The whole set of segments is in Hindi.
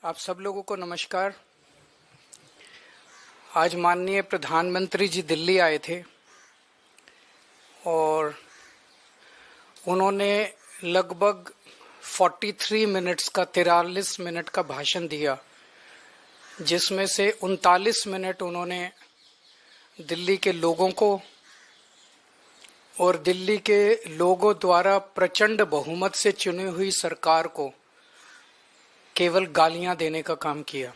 आप सब लोगों को नमस्कार। आज माननीय प्रधानमंत्री जी दिल्ली आए थे और उन्होंने लगभग 43 मिनट्स का 43 मिनट का भाषण दिया, जिसमें से 39 मिनट उन्होंने दिल्ली के लोगों को और दिल्ली के लोगों द्वारा प्रचंड बहुमत से चुनी हुई सरकार को केवल गालियां देने का काम किया।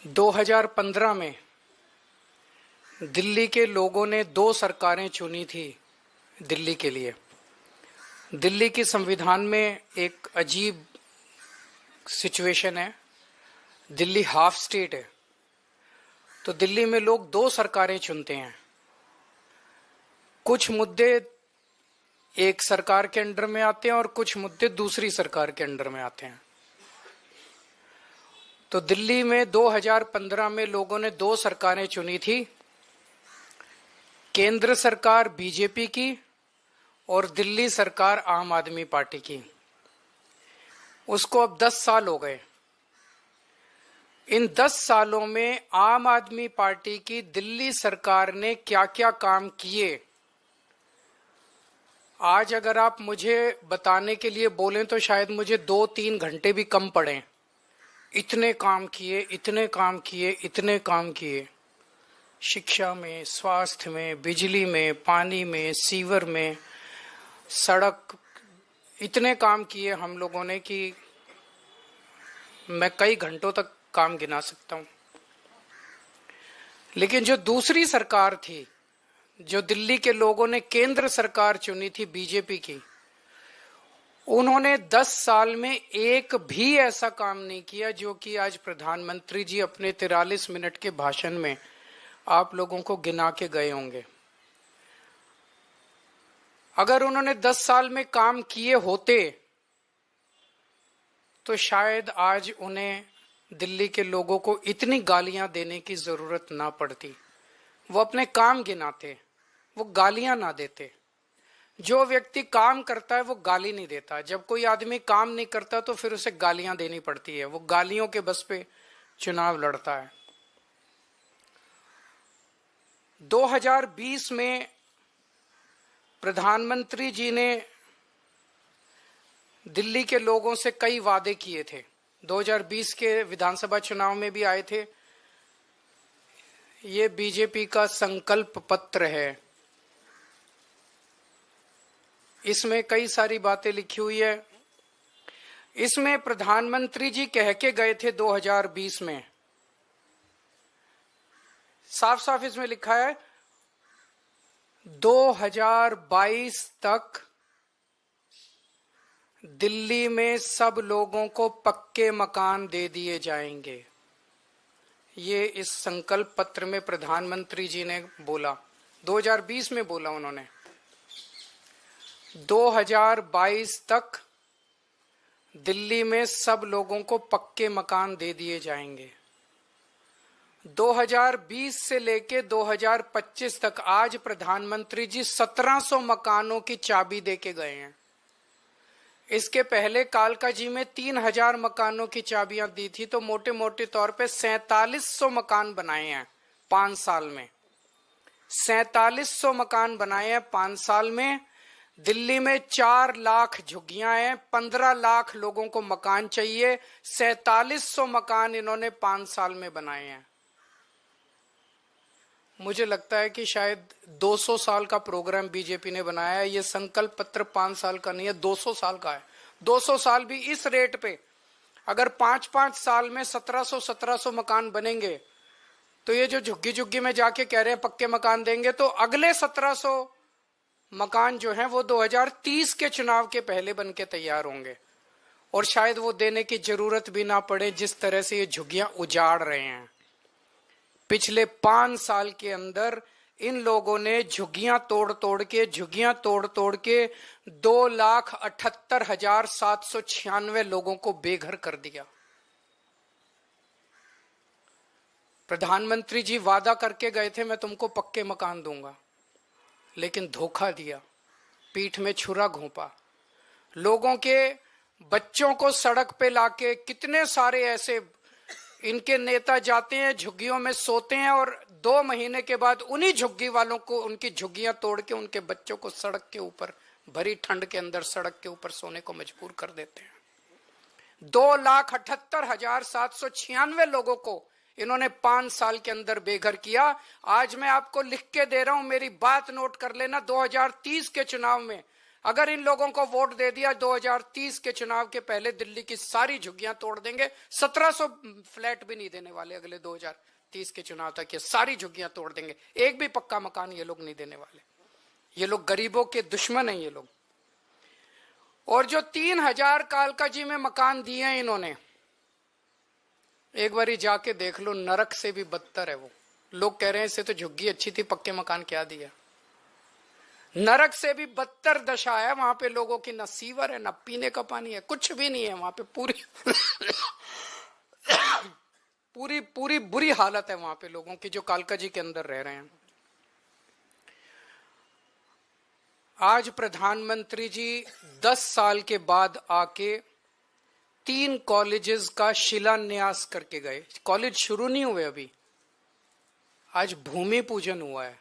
2015 में दिल्ली के लोगों ने 2 सरकारें चुनी थी दिल्ली के लिए। दिल्ली की संविधान में एक अजीब सिचुएशन है, दिल्ली हाफ स्टेट है, तो दिल्ली में लोग 2 सरकारें चुनते हैं। कुछ मुद्दे एक सरकार के अंडर में आते हैं और कुछ मुद्दे दूसरी सरकार के अंडर में आते हैं। तो दिल्ली में 2015 में लोगों ने 2 सरकारें चुनी थी, केंद्र सरकार बीजेपी की और दिल्ली सरकार आम आदमी पार्टी की। उसको अब 10 साल हो गए। इन 10 सालों में आम आदमी पार्टी की दिल्ली सरकार ने क्या क्या काम किए, आज अगर आप मुझे बताने के लिए बोलें तो शायद मुझे 2-3 घंटे भी कम पड़े। इतने काम किए, इतने काम किए, इतने काम किए। शिक्षा में, स्वास्थ्य में, बिजली में, पानी में, सीवर में, सड़क, इतने काम किए हम लोगों ने कि मैं कई घंटों तक काम गिना सकता हूं। लेकिन जो दूसरी सरकार थी, जो दिल्ली के लोगों ने केंद्र सरकार चुनी थी बीजेपी की, उन्होंने 10 साल में एक भी ऐसा काम नहीं किया जो कि आज प्रधानमंत्री जी अपने 43 मिनट के भाषण में आप लोगों को गिना के गए होंगे। अगर उन्होंने 10 साल में काम किए होते तो शायद आज उन्हें दिल्ली के लोगों को इतनी गालियां देने की जरूरत ना पड़ती। वो अपने काम गिनाते, वो गालियां ना देते। जो व्यक्ति काम करता है वो गाली नहीं देता। जब कोई आदमी काम नहीं करता तो फिर उसे गालियां देनी पड़ती है, वो गालियों के बस पे चुनाव लड़ता है। 2020 में प्रधानमंत्री जी ने दिल्ली के लोगों से कई वादे किए थे। 2020 के विधानसभा चुनाव में भी आए थे। ये बीजेपी का संकल्प पत्र है, इसमें कई सारी बातें लिखी हुई है। इसमें प्रधानमंत्री जी कह के गए थे 2020 में, साफ साफ इसमें लिखा है 2022 तक दिल्ली में सब लोगों को पक्के मकान दे दिए जाएंगे। ये इस संकल्प पत्र में प्रधानमंत्री जी ने बोला, 2020 में बोला उन्होंने। 2022 तक दिल्ली में सब लोगों को पक्के मकान दे दिए जाएंगे। 2020 से लेके 2025 तक आज प्रधानमंत्री जी 1700 मकानों की चाबी दे के गए हैं। इसके पहले कालका जी में 3000 मकानों की चाबियां दी थी, तो मोटे मोटे तौर पे 4700 मकान बनाए हैं 5 साल में। 4700 मकान बनाए हैं 5 साल में। दिल्ली में 4 लाख झुग्गियां हैं, 15 लाख लोगों को मकान चाहिए। 4700 मकान इन्होंने 5 साल में बनाए हैं। मुझे लगता है कि शायद 200 साल का प्रोग्राम बीजेपी ने बनाया है। ये संकल्प पत्र 5 साल का नहीं है, 200 साल का है। 200 साल भी इस रेट पे अगर 5-5 साल में 1700 मकान बनेंगे, तो ये जो झुग्गी झुग्गी में जाके कह रहे हैं पक्के मकान देंगे, तो अगले 1700 मकान जो हैं वो 2030 के चुनाव के पहले बन के तैयार होंगे। और शायद वो देने की जरूरत भी ना पड़े, जिस तरह से ये झुग्गियां उजाड़ रहे हैं। पिछले 5 साल के अंदर इन लोगों ने झुग्गियां तोड़ तोड़ के 2,78,796 लोगों को बेघर कर दिया। प्रधानमंत्री जी वादा करके गए थे मैं तुमको पक्के मकान दूंगा, लेकिन धोखा दिया, पीठ में छुरा घोंपा। लोगों के बच्चों को सड़क पे लाके, कितने सारे ऐसे इनके नेता जाते हैं झुग्गियों में सोते हैं और 2 महीने के बाद उन्हीं झुग्गी वालों को उनकी झुग्गियां तोड़ के उनके बच्चों को सड़क के ऊपर, भरी ठंड के अंदर सड़क के ऊपर सोने को मजबूर कर देते हैं। 2,78,796 लोगों को इन्होंने 5 साल के अंदर बेघर किया। आज मैं आपको लिख के दे रहा हूं, मेरी बात नोट कर लेना। 2030 के चुनाव में अगर इन लोगों को वोट दे दिया, 2030 के चुनाव के पहले दिल्ली की सारी झुग्गियां तोड़ देंगे। 1700 फ्लैट भी नहीं देने वाले अगले 2030 के चुनाव तक। ये सारी झुग्गियां तोड़ देंगे, एक भी पक्का मकान ये लोग नहीं देने वाले। ये लोग गरीबों के दुश्मन हैं ये लोग। और जो 3000 कालकाजी में मकान दिए हैं इन्होंने, एक बारी जाके देख लो, नरक से भी बदतर है वो। लोग कह रहे हैं इससे तो झुग्गी अच्छी थी, पक्के मकान क्या दिया। नरक से भी बदतर दशा है वहां पे लोगों की। न सीवर है, न पीने का पानी है, कुछ भी नहीं है वहां पे। पूरी बुरी हालत है वहां पे लोगों की जो कालकाजी के अंदर रह रहे हैं। आज प्रधानमंत्री जी 10 साल के बाद आके 3 कॉलेजेस का शिलान्यास करके गए। कॉलेज शुरू नहीं हुए अभी, आज भूमि पूजन हुआ है,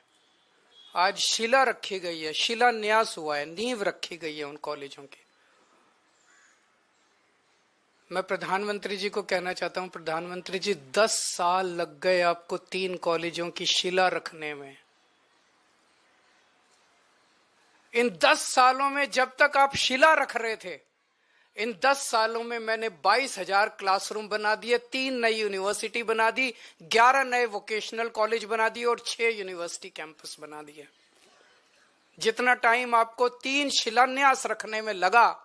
आज शिला रखी गई है, शिलान्यास हुआ है, नींव रखी गई है उन कॉलेजों की। मैं प्रधानमंत्री जी को कहना चाहता हूं, प्रधानमंत्री जी 10 साल लग गए आपको 3 कॉलेजों की शिला रखने में। इन 10 सालों में जब तक आप शिला रख रहे थे, इन 10 सालों में मैंने 22,000 क्लासरूम बना दिए, 3 नई यूनिवर्सिटी बना दी, 11 नए वोकेशनल कॉलेज बना दिए और 6 यूनिवर्सिटी कैंपस बना दिए। जितना टाइम आपको 3 शिलान्यास रखने में लगा,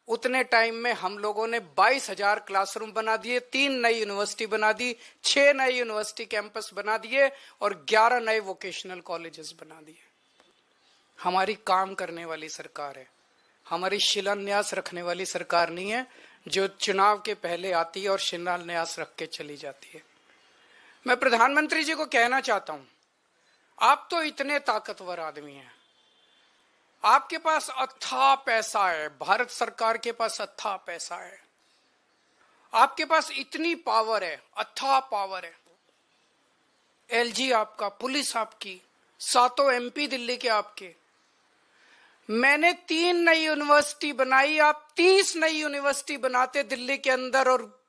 उतने टाइम में हम लोगों ने 22,000 क्लासरूम बना दिए, 3 नई यूनिवर्सिटी बना दी, 6 नए यूनिवर्सिटी कैंपस बना दिए और 11 नए वोकेशनल कॉलेजेस बना दिए। हमारी काम करने वाली सरकार है, हमारी शिलान्यास रखने वाली सरकार नहीं है जो चुनाव के पहले आती है और शिलान्यास रख के चली जाती है। मैं प्रधानमंत्री जी को कहना चाहता हूं, आप तो इतने ताकतवर आदमी हैं, आपके पास अथाह पैसा है, भारत सरकार के पास अथाह पैसा है, आपके पास इतनी पावर है, अथाह पावर है। एलजी आपका, पुलिस आपकी, 7 MP दिल्ली के आपके। मैंने 3 नई यूनिवर्सिटी बनाई, आप 30 नई यूनिवर्सिटी बनाते दिल्ली के अंदर, और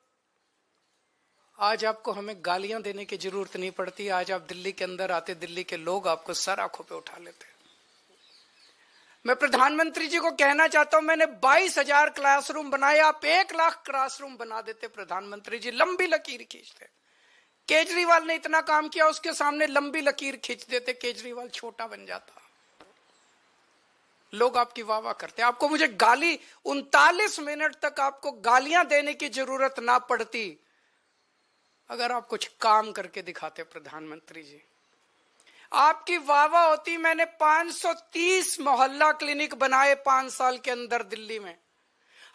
आज आपको हमें गालियां देने की जरूरत नहीं पड़ती। आज आप दिल्ली के अंदर आते, दिल्ली के लोग आपको सर आंखों पे उठा लेते। मैं प्रधानमंत्री जी को कहना चाहता हूं, मैंने 22,000 क्लासरूम बनाए, आप 1 लाख क्लासरूम बना देते प्रधानमंत्री जी, लंबी लकीर खींचते। केजरीवाल ने इतना काम किया, उसके सामने लंबी लकीर खींच देते, केजरीवाल छोटा बन जाता। लोग आपकी वाह वाह करते। आपको मुझे गाली 39 मिनट तक आपको गालियां देने की जरूरत ना पड़ती अगर आप कुछ काम करके दिखाते। प्रधानमंत्री जी, आपकी वाह वाह होती। मैंने 530 मोहल्ला क्लिनिक बनाए 5 साल के अंदर दिल्ली में,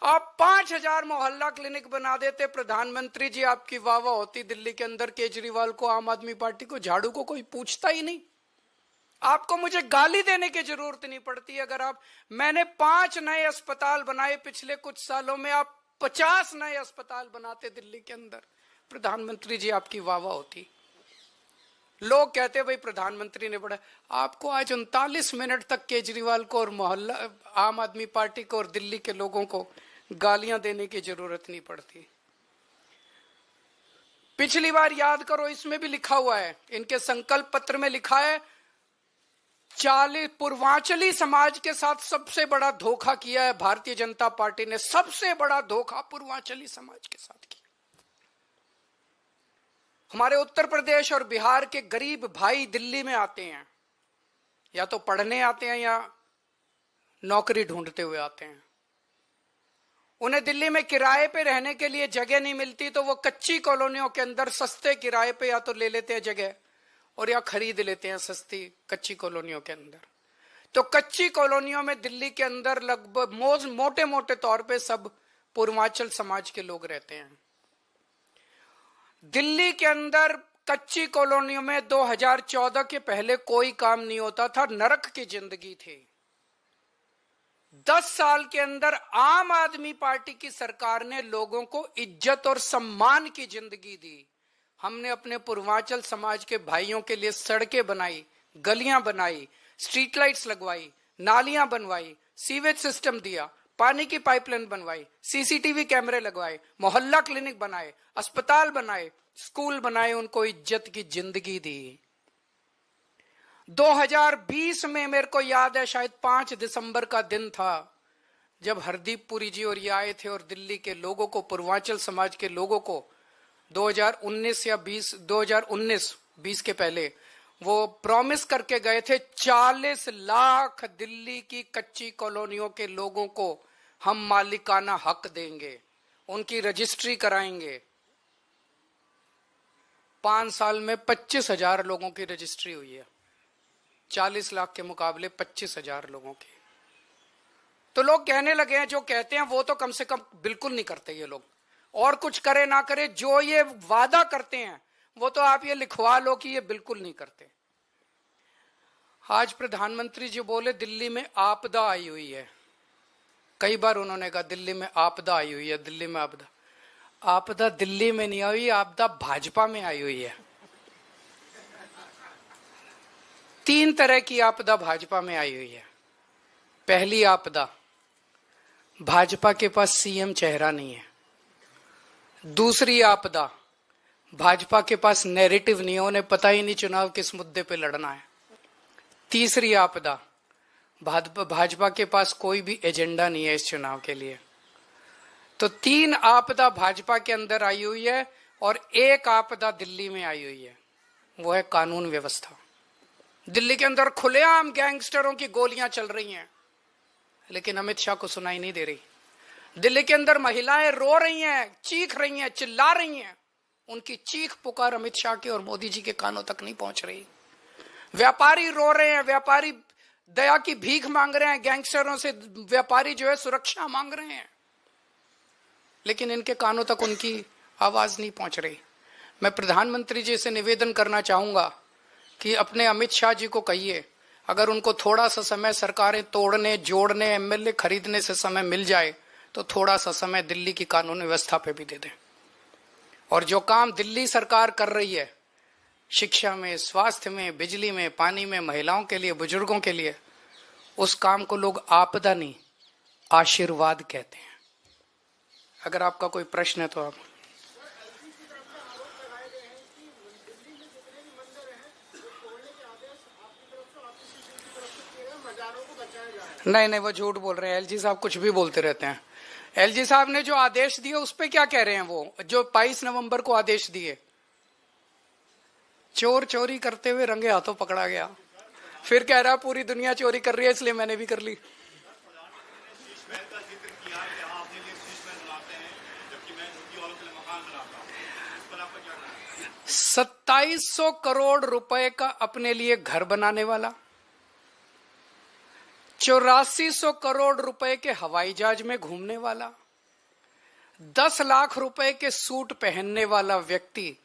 आप 5,000 मोहल्ला क्लिनिक बना देते प्रधानमंत्री जी, आपकी वाह वाह होती दिल्ली के अंदर। केजरीवाल को, आम आदमी पार्टी को, झाड़ू को कोई पूछता ही नहीं। आपको मुझे गाली देने की जरूरत नहीं पड़ती। अगर आप, मैंने 5 नए अस्पताल बनाए पिछले कुछ सालों में, आप 50 नए अस्पताल बनाते दिल्ली के अंदर, प्रधानमंत्री जी आपकी वाह वाह होती। लोग कहते भाई प्रधानमंत्री ने बड़ा। आपको आज 39 मिनट तक केजरीवाल को और मोहल्ला आम आदमी पार्टी को और दिल्ली के लोगों को गालियां देने की जरूरत नहीं पड़ती। पिछली बार याद करो, इसमें भी लिखा हुआ है, इनके संकल्प पत्र में लिखा है, 40 पूर्वांचली समाज के साथ सबसे बड़ा धोखा किया है भारतीय जनता पार्टी ने। सबसे बड़ा धोखा पूर्वांचली समाज के साथ किया। हमारे उत्तर प्रदेश और बिहार के गरीब भाई दिल्ली में आते हैं, या तो पढ़ने आते हैं या नौकरी ढूंढते हुए आते हैं। उन्हें दिल्ली में किराए पे रहने के लिए जगह नहीं मिलती, तो वो कच्ची कॉलोनियों के अंदर सस्ते किराए पे या तो ले लेते हैं जगह और या खरीद लेते हैं सस्ती कच्ची कॉलोनियों के अंदर। तो कच्ची कॉलोनियों में दिल्ली के अंदर लगभग मोटे मोटे तौर पे सब पूर्वांचल समाज के लोग रहते हैं। दिल्ली के अंदर कच्ची कॉलोनियों में 2014 के पहले कोई काम नहीं होता था, नरक की जिंदगी थी। 10 साल के अंदर आम आदमी पार्टी की सरकार ने लोगों को इज्जत और सम्मान की जिंदगी दी। हमने अपने पूर्वांचल समाज के भाइयों के लिए सड़कें बनाई, गलियां बनाई, स्ट्रीट लाइट्स लगवाई, नालियां बनवाई, सीवेज सिस्टम दिया, पानी की पाइपलाइन बनवाई, सीसीटीवी कैमरे लगवाए, मोहल्ला क्लिनिक बनाए, अस्पताल बनाए, स्कूल बनाए, उनको इज्जत की जिंदगी दी। 2020 में मेरे को याद है, शायद 5 दिसंबर का दिन था, जब हरदीप पुरी जी और ये आए थे और दिल्ली के लोगों को, पूर्वांचल समाज के लोगों को 2019 या 2019 के पहले वो प्रॉमिस करके गए थे 40 लाख दिल्ली की कच्ची कॉलोनियों के लोगों को हम मालिकाना हक देंगे, उनकी रजिस्ट्री कराएंगे। 5 साल में 25,000 लोगों की रजिस्ट्री हुई है, 40 लाख के मुकाबले 25,000 लोगों की। तो लोग कहने लगे हैं, जो कहते हैं वो तो कम से कम बिल्कुल नहीं करते ये लोग, और कुछ करे ना करे, जो ये वादा करते हैं वो तो आप ये लिखवा लो कि ये बिल्कुल नहीं करते। आज प्रधानमंत्री जी बोले दिल्ली में आपदा आई हुई है, कई बार उन्होंने कहा दिल्ली में आपदा आई हुई है, दिल्ली में आपदा। आपदा दिल्ली में नहीं आई, आपदा भाजपा में आई हुई है। 3 तरह की आपदा भाजपा में आई हुई है। पहली आपदा, भाजपा के पास सीएम चेहरा नहीं है। दूसरी आपदा, भाजपा के पास नैरेटिव नहीं है, उन्हें पता ही नहीं चुनाव किस मुद्दे पे लड़ना है। तीसरी आपदा, भाजपा के पास कोई भी एजेंडा नहीं है इस चुनाव के लिए। तो 3 आपदा भाजपा के अंदर आई हुई है और एक आपदा दिल्ली में आई हुई है, वो है कानून व्यवस्था। दिल्ली के अंदर खुलेआम गैंगस्टरों की गोलियां चल रही हैं, लेकिन अमित शाह को सुनाई नहीं दे रही। दिल्ली के अंदर महिलाएं रो रही हैं, चीख रही हैं, चिल्ला रही हैं, उनकी चीख पुकार अमित शाह के और मोदी जी के कानों तक नहीं पहुंच रही। व्यापारी रो रहे हैं, व्यापारी दया की भीख मांग रहे हैं, गैंगस्टरों से व्यापारी जो है सुरक्षा मांग रहे हैं, लेकिन इनके कानों तक उनकी आवाज नहीं पहुंच रही। मैं प्रधानमंत्री जी से निवेदन करना चाहूंगा कि अपने अमित शाह जी को कहिए, अगर उनको थोड़ा सा समय सरकारें तोड़ने, जोड़ने, एमएलए खरीदने से समय मिल जाए तो थोड़ा सा समय दिल्ली की कानून व्यवस्था पे भी दे दें। और जो काम दिल्ली सरकार कर रही है शिक्षा में, स्वास्थ्य में, बिजली में, पानी में, महिलाओं के लिए, बुजुर्गों के लिए, उस काम को लोग आपदा नहीं आशीर्वाद कहते हैं। अगर आपका कोई प्रश्न है तो आप। नहीं, वो झूठ बोल रहे हैं। एलजी साहब कुछ भी बोलते रहते हैं। एलजी साहब ने जो आदेश दिए उस पे क्या कह रहे हैं, वो जो 22 नवंबर को आदेश दिए, चोर चोरी करते हुए रंगे हाथों पकड़ा गया, फिर कह रहा पूरी दुनिया चोरी कर रही है इसलिए मैंने भी कर ली। 2700 करोड़ रुपए का अपने लिए घर बनाने वाला, 8400 करोड़ रुपए के हवाई जहाज में घूमने वाला, 10 लाख रुपए के सूट पहनने वाला व्यक्ति,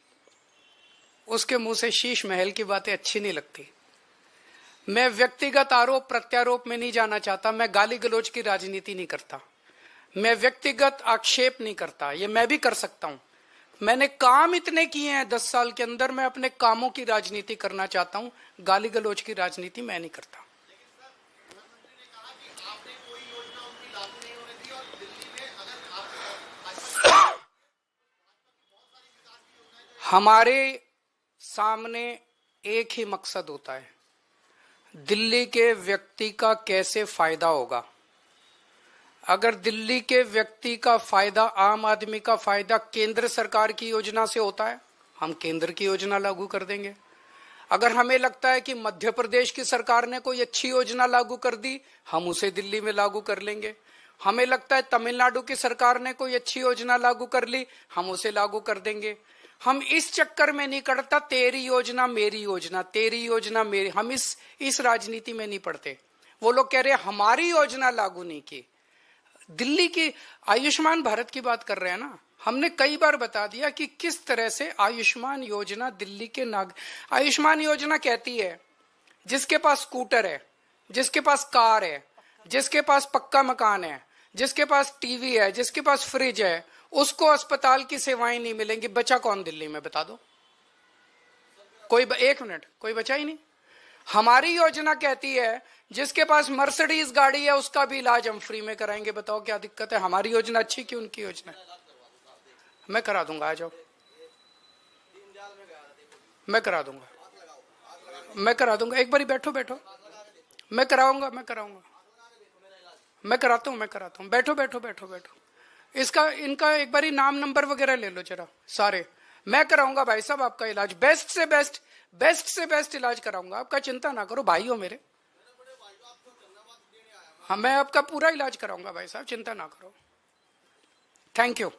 उसके मुंह से शीश महल की बातें अच्छी नहीं लगती। मैं व्यक्तिगत आरोप प्रत्यारोप में नहीं जाना चाहता, मैं गाली गलौज की राजनीति नहीं करता, मैं व्यक्तिगत आक्षेप नहीं करता, ये मैं भी कर सकता हूं। मैंने काम इतने किए हैं 10 साल के अंदर, मैं अपने कामों की राजनीति करना चाहता हूं, गाली गलौज की राजनीति मैं नहीं करता। हमारे सामने एक ही मकसद होता है, दिल्ली के व्यक्ति का कैसे फायदा होगा। अगर दिल्ली के व्यक्ति का फायदा, आम आदमी का फायदा केंद्र सरकार की योजना से होता है, हम केंद्र की योजना लागू कर देंगे। अगर हमें लगता है कि मध्य प्रदेश की सरकार ने कोई अच्छी योजना लागू कर दी, हम उसे दिल्ली में लागू कर लेंगे। हमें लगता है तमिलनाडु की सरकार ने कोई अच्छी योजना लागू कर ली, हम उसे लागू कर देंगे। हम इस चक्कर में नहीं करता तेरी योजना मेरी योजना, तेरी योजना मेरी, हम इस राजनीति में नहीं पड़ते। वो लोग कह रहे हैं हमारी योजना लागू नहीं की। दिल्ली की आयुष्मान भारत की बात कर रहे हैं ना, हमने कई बार बता दिया कि किस तरह से आयुष्मान योजना दिल्ली के आयुष्मान योजना कहती है जिसके पास स्कूटर है, जिसके पास कार है, जिसके पास पक्का मकान है, जिसके पास टीवी है, जिसके पास फ्रिज है, उसको अस्पताल की सेवाएं नहीं मिलेंगी। बचा कौन दिल्ली में, बता दो कोई। एक मिनट, कोई बचा ही नहीं। हमारी योजना कहती है जिसके पास मर्सिडीज गाड़ी है उसका भी इलाज हम फ्री में कराएंगे। बताओ क्या दिक्कत है? हमारी योजना अच्छी कि उनकी योजना? मैं करा दूंगा, आ जाओ, मैं करा दूंगा, मैं करा दूंगा। एक बारी बैठो बैठो, मैं कराऊंगा, मैं कराऊंगा, मैं कराता हूँ, मैं कराता हूँ। बैठो बैठो बैठो बैठो। इसका इनका एक बारी नाम नंबर वगैरह ले लो जरा सारे। मैं कराऊंगा भाई साहब आपका इलाज, बेस्ट से बेस्ट, बेस्ट से बेस्ट इलाज कराऊंगा आपका। चिंता ना करो, भाई हो मेरे। हाँ, मैं आपका पूरा इलाज कराऊंगा भाई साहब, चिंता ना करो। Thank you.